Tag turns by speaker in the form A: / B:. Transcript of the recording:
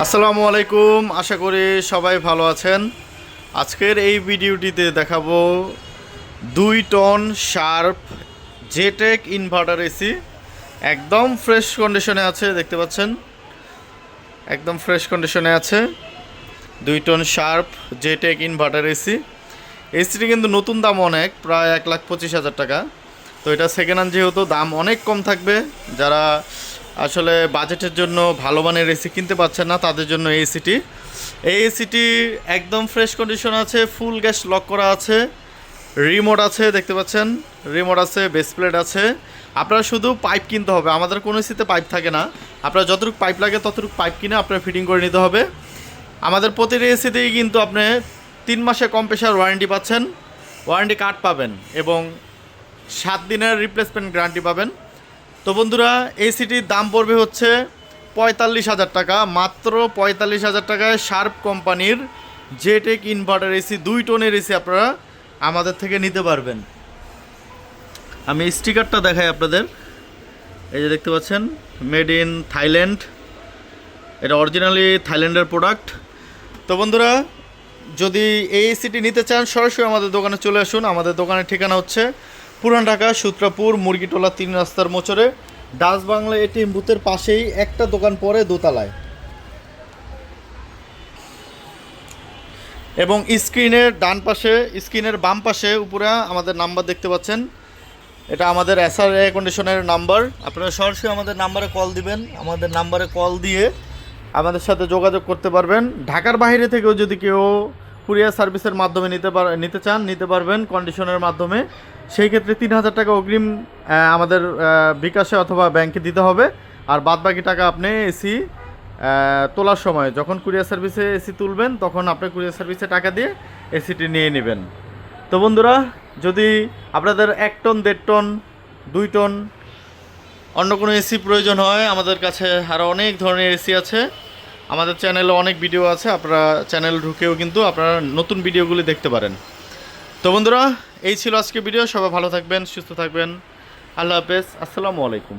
A: আসসালামু আলাইকুম, আশা করি সবাই ভালো আছেন। আজকের এই ভিডিওটিতে দেখাবো 2 টন শার্প জেটেক ইনভার্টার এসি। একদম ফ্রেশ কন্ডিশনে আছে, দেখতে পাচ্ছেন একদম ফ্রেশ কন্ডিশনে আছে 2 টন শার্প জেটেক ইনভার্টার এসি। এসিটি কিন্তু নতুন দাম অনেক, প্রায় 1,25,000 টাকা। তো এটা সেকেন্ড হ্যান্ড, যেহেতু দাম অনেক কম থাকবে। যারা আসলে বাজেটের জন্য ভালো মানের এসি কিনতে পারছেন না, তাদের জন্য এই এসিটি একদম ফ্রেশ কন্ডিশন আছে, ফুল গ্যাস লক করা আছে, রিমোট আছে, দেখতে পাচ্ছেন রিমোট আছে, বেস প্লেট আছে। আপনারা শুধু পাইপ কিনতে হবে, আমাদের কোনো এসিতে পাইপ থাকে না। আপনার যতটুকু পাইপ লাগে ততটুকু পাইপ কিনে আপনার ফিটিং করে নিতে হবে। আমাদের প্রতিটি এসিতেই কিন্তু আপনি 3 মাসের কম্প্রেসার ওয়ারেন্টি পাচ্ছেন, ওয়ারেন্টি কার্ড পাবেন এবং 7 দিনের রিপ্লেসমেন্ট গ্যারান্টি পাবেন। তো বন্ধুরা, এসিটির দাম পড়বে হচ্ছে 45,000 টাকা, মাত্র 45,000 টাকায় শার্প কোম্পানির জেটেক ইনভার্টার এসি 2 টনের এসি আপনারা আমাদের থেকে নিতে পারবেন। আমি স্টিকারটা দেখাই আপনাদের। এই যে দেখতে পাচ্ছেন, মেড ইন থাইল্যান্ড, এটা অরিজিনালি থাইল্যান্ডের প্রোডাক্ট। তো বন্ধুরা, যদি এই এসিটি নিতে চান সরাসরি আমাদের দোকানে চলে আসুন। আমাদের দোকানের ঠিকানা হচ্ছে পুরান ঢাকা সূত্রাপুর মুরগিটোলা 3 রাস্তার মোচরে, ডাচ বাংলা এটিএম বুথের পাশেই একটা দোকান পরে দোতলায়। এবং স্ক্রিনের ডান পাশে, স্ক্রিনের বাম পাশে উপরে আমাদের নাম্বার দেখতে পাচ্ছেন, এটা আমাদের এসআর এয়ার কন্ডিশনের নাম্বার। আপনারা সরাসরি আমাদের নাম্বারে কল দিবেন, আমাদের নাম্বারে কল দিয়ে আমাদের সাথে যোগাযোগ করতে পারবেন। ঢাকার বাইরে থেকেও যদি কেউ কুরিয়ার সার্ভিসের মাধ্যমে নিতে চান, নিতে পারবেন কন্ডিশনের মাধ্যমে। সেই ক্ষেত্রে 3,000 টাকা অগ্রিম আমাদের বিকাশে অথবা ব্যাংকে দিতে হবে। আর বাদবাকি টাকা আপনি এসি তোলার সময়, যখন কুরিয়ার সার্ভিসে এসি তুলবেন, তখন আপনি কুরিয়ার সার্ভিসে টাকা দিয়ে এসিটি নিয়ে নেবেন। তো বন্ধুরা, যদি আপনাদের 1 টন, 1.5 টন, 2 টন অন্য কোনো এসি প্রয়োজন হয়, আমাদের কাছে আরও অনেক ধরনের এসি আছে। আমাদের চ্যানেলে অনেক ভিডিও আছে, আপনারা চ্যানেল ঢুকেও কিন্তু আপনারা নতুন ভিডিওগুলি দেখতে পারেন। তো বন্ধুরা, এই ছিল আজকে ভিডিও। সবাই ভালো থাকবেন, সুস্থ থাকবেন। আল্লাহ হাফেজ, আসসালামু আলাইকুম।